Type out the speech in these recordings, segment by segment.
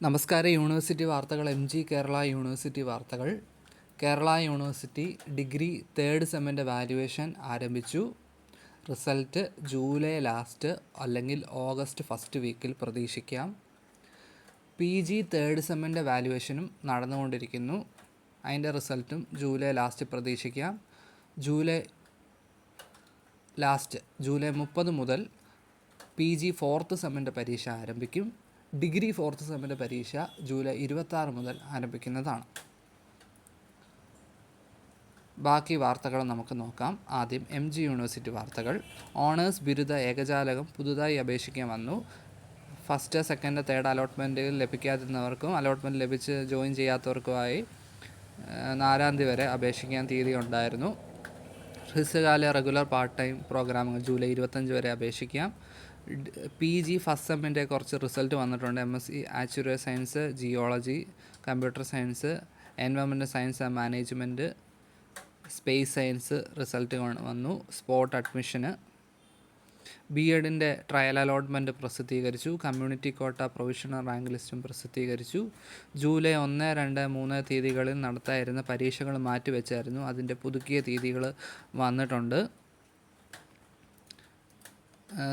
നമസ്കാരം. യൂണിവേഴ്സിറ്റി വാർത്തകൾ. കേരള യൂണിവേഴ്സിറ്റി വാർത്തകൾ. കേരള യൂണിവേഴ്സിറ്റി ഡിഗ്രി തേർഡ് സെമ്മിൻ്റെ വാല്യുവേഷൻ ആരംഭിച്ചു. റിസൾട്ട് ജൂലൈ ലാസ്റ്റ് അല്ലെങ്കിൽ ഓഗസ്റ്റ് ഫസ്റ്റ് വീക്കിൽ പ്രതീക്ഷിക്കാം. PG തേർഡ് സെമ്മിൻ്റെ വാല്യുവേഷനും നടന്നുകൊണ്ടിരിക്കുന്നു. അതിൻ്റെ റിസൾട്ടും ജൂലൈ ലാസ്റ്റ് പ്രതീക്ഷിക്കാം. ജൂലൈ 30 മുതൽ PG ഫോർത്ത് സെമ്മിൻ്റെ പരീക്ഷ ആരംഭിക്കും. ഡിഗ്രി ഫോർത്ത് സെമ്മിൻ്റെ പരീക്ഷ ജൂലൈ 26 മുതൽ ആരംഭിക്കുന്നതാണ്. ബാക്കി വാർത്തകൾ നമുക്ക് നോക്കാം. ആദ്യം MG യൂണിവേഴ്സിറ്റി വാർത്തകൾ. ഓണേഴ്സ് ബിരുദ ഏകജാലകം പുതുതായി അപേക്ഷിക്കാൻ വന്നു. ഫസ്റ്റ്, സെക്കൻഡ്, തേർഡ് അലോട്ട്മെൻറ്റ് ലഭിക്കാതിരുന്നവർക്കും അലോട്ട്മെൻറ്റ് ലഭിച്ച് ജോയിൻ ചെയ്യാത്തവർക്കുമായി 4-ാം തീയതി വരെ അപേക്ഷിക്കാൻ തീയതി ഉണ്ടായിരുന്നു. ഹ്രസ്വകാല റെഗുലർ പാർട്ട് ടൈം പ്രോഗ്രാമുകൾ ജൂലൈ 25 വരെ അപേക്ഷിക്കാം. PG ഫസ്റ്റ് സെമ്മിൻ്റെ കുറച്ച് റിസൾട്ട് വന്നിട്ടുണ്ട്. MSc actuarial science, geology, computer science, environmental science and management, space science result വന്നു. സ്പോട്ട് അഡ്മിഷന്. BEdൻ്റെ ട്രയൽ അലോട്ട്മെൻറ്റ് പ്രസിദ്ധീകരിച്ചു. കമ്മ്യൂണിറ്റി കോട്ട പ്രൊവിഷണൽ റാങ്ക് ലിസ്റ്റും പ്രസിദ്ധീകരിച്ചു. ജൂലൈ 1, 2, 3 തീയതികളിൽ നടത്തായിരുന്ന പരീക്ഷകൾ മാറ്റിവെച്ചായിരുന്നു. അതിൻ്റെ പുതുക്കിയ തീയതികൾ വന്നിട്ടുണ്ട്.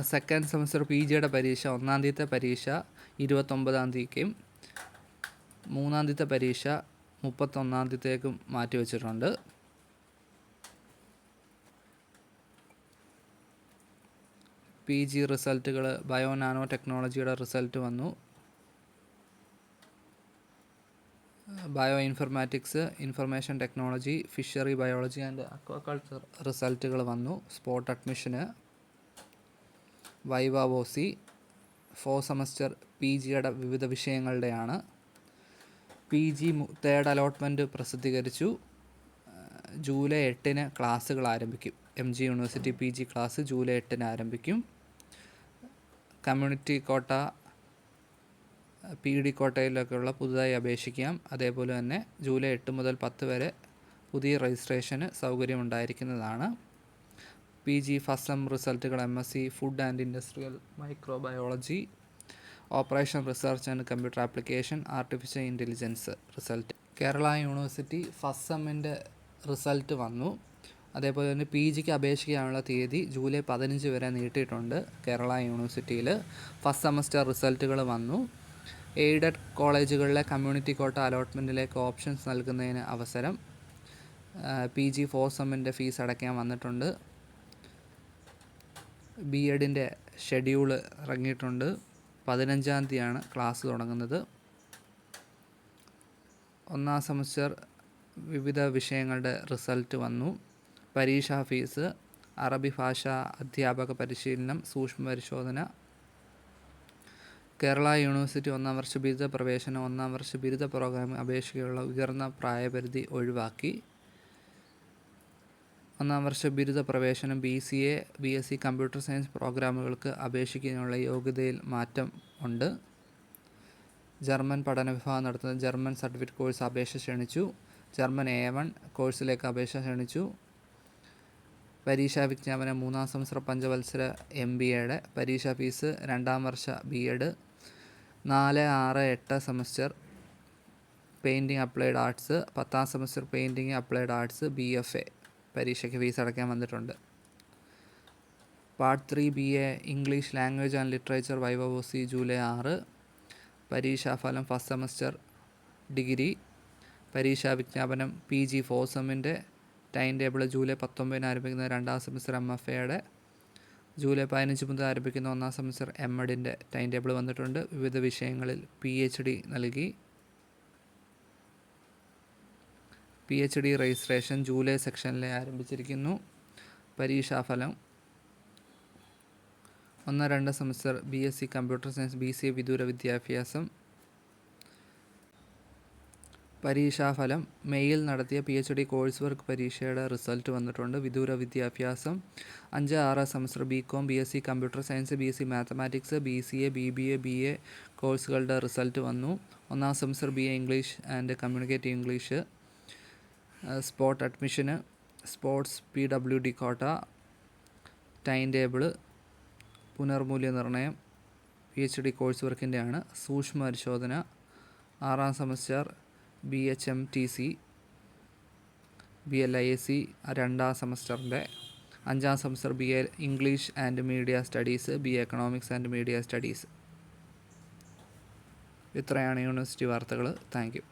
സെക്കൻഡ് സെമസ്റ്റർ PGയുടെ പരീക്ഷ 1-ാം തീയതിത്തെ പരീക്ഷ 29-ാം തീയതിക്കും 3-ാം തീയതിത്തെ പരീക്ഷ 31-ാം തീയതിത്തേക്കും മാറ്റിവെച്ചിട്ടുണ്ട്. PG റിസൾട്ടുകൾ. ബയോ നാനോ ടെക്നോളജിയുടെ റിസൾട്ട് വന്നു. Bio informatics, information technology, fishery biology and aquaculture റിസൾട്ടുകൾ വന്നു. സ്പോട്ട് അഡ്മിഷന്. Viva voce. ഫോർത്ത് സെമസ്റ്റർ PGയുടെ വിവിധ വിഷയങ്ങളുടെയാണ്. PG തേർഡ് അലോട്ട്മെൻറ്റ് പ്രസിദ്ധീകരിച്ചു. ജൂലൈ 8-ന് ക്ലാസ്സുകൾ ആരംഭിക്കും. MG university PG class July 8-ന് ആരംഭിക്കും. കമ്മ്യൂണിറ്റി കോട്ട, PD കോട്ടയിലൊക്കെയുള്ള പുതുതായി അപേക്ഷിക്കാം. അതേപോലെ തന്നെ ജൂലൈ 8 മുതൽ 10 വരെ പുതിയ രജിസ്ട്രേഷന് സൗകര്യമുണ്ടായിരിക്കുന്നതാണ്. PG ഫസ്റ്റ് സെം റിസൾട്ടുകൾ MSc food and industrial microbiology, operation research and computer application, artificial intelligence result. Kerala university first സെമ്മിൻ്റെ റിസൾട്ട് വന്നു. അതേപോലെ തന്നെ PGക്ക് അപേക്ഷിക്കാനുള്ള തീയതി ജൂലൈ 15 വരെ നീട്ടിയിട്ടുണ്ട്. കേരള യൂണിവേഴ്സിറ്റിയിൽ ഫസ്റ്റ് സെമസ്റ്റർ റിസൾട്ടുകൾ വന്നു. എയ്ഡഡ് കോളേജുകളിലെ കമ്മ്യൂണിറ്റി കോട്ട അലോട്ട്മെൻറ്റിലേക്ക് ഓപ്ഷൻസ് നൽകുന്നതിന് അവസരം. PG ഫോർത്ത് സെമ്മിൻ്റെ ഫീസ് അടയ്ക്കാൻ വന്നിട്ടുണ്ട്. BEdൻ്റെ ഷെഡ്യൂള് ഇറങ്ങിയിട്ടുണ്ട്. 15-ാം തീയതിയാണ് ക്ലാസ് തുടങ്ങുന്നത്. 1-ാം സെമസ്റ്റർ വിവിധ വിഷയങ്ങളുടെ റിസൾട്ട് വന്നു. പരീക്ഷാ ഫീസ്, അറബി ഭാഷ അധ്യാപക പരിശീലനം, സൂക്ഷ്മ പരിശോധന. കേരള യൂണിവേഴ്സിറ്റി 1-ാം വർഷ ബിരുദ പ്രവേശനം, 1-ാം വർഷ ബിരുദ പ്രോഗ്രാമിന് അപേക്ഷിക്കാനുള്ള ഉയർന്ന പ്രായപരിധി ഒഴിവാക്കി. 1-ാം വർഷ ബിരുദ പ്രവേശനം BCA, BSc കമ്പ്യൂട്ടർ സയൻസ് പ്രോഗ്രാമുകൾക്ക് അപേക്ഷിക്കാനുള്ള യോഗ്യതയിൽ മാറ്റം ഉണ്ട്. ജർമ്മൻ പഠന വിഭാഗം നടത്തുന്ന ജർമ്മൻ സർട്ടിഫിക്കറ്റ് കോഴ്സ് അപേക്ഷ ക്ഷണിച്ചു. ജർമ്മൻ A1 കോഴ്സിലേക്ക് അപേക്ഷ ക്ഷണിച്ചു. പരീക്ഷാ വിജ്ഞാപനം. 3-ാം സെമസ്റ്റർ പഞ്ചവത്സര MBAയുടെ പരീക്ഷാ ഫീസ്. 2-ാം വർഷ BEd. 4, 6, 8 semester painting applied arts, 10-ാം semester painting applied arts BFA പരീക്ഷയ്ക്ക് ഫീസ് അടയ്ക്കാൻ വന്നിട്ടുണ്ട്. Part 3 BA English language and literature viva voce July 6. പരീക്ഷാഫലം ഫസ്റ്റ് സെമസ്റ്റർ ഡിഗ്രി. പരീക്ഷാ വിജ്ഞാപനം. PG ഫോർത്ത് സെമ്മിൻ്റെ ടൈം ടേബിൾ ജൂലൈ 19-ന് ആരംഭിക്കുന്ന 2-ാം സെമസ്റ്റർ MFAയുടെ ജൂലൈ 15 മുതൽ ആരംഭിക്കുന്ന 1-ാം സെമസ്റ്റർ MEdൻ്റെ ടൈം ടേബിൾ വന്നിട്ടുണ്ട്. വിവിധ വിഷയങ്ങളിൽ PhD നൽകി. PhD രജിസ്ട്രേഷൻ ജൂലൈ സെക്ഷനിലെ ആരംഭിച്ചിരിക്കുന്നു. പരീക്ഷാഫലം. 1, 2 semester BSc computer science, BCA വിദൂര വിദ്യാഭ്യാസം. പരീക്ഷാഫലം. മെയ്യിൽ നടത്തിയ PhD കോഴ്സ് വർക്ക് പരീക്ഷയുടെ റിസൾട്ട് വന്നിട്ടുണ്ട്. വിദൂര വിദ്യാഭ്യാസം. 5, 6 semester BCom, BSc computer science, BSc mathematics, BCA, BBA, BA കോഴ്സുകളുടെ റിസൾട്ട് വന്നു. 1-ാം semester BA English and communicative English. Spot അഡ്മിഷന്. Sports PWD quota. Time table. പുനർമൂല്യനിർണ്ണയം. PhD കോഴ്സ് വർക്കിൻ്റെയാണ്. സൂക്ഷ്മ പരിശോധന. 6ാം സെമസ്റ്റർ BHMTC BLIAC 2ാം സെമസ്റ്ററിൻ്റെ 5ാം semester BA English and media studies, BA economics and media studies. ഇത്രയാണ് യൂണിവേഴ്സിറ്റി വാർത്തകൾ. Thank you.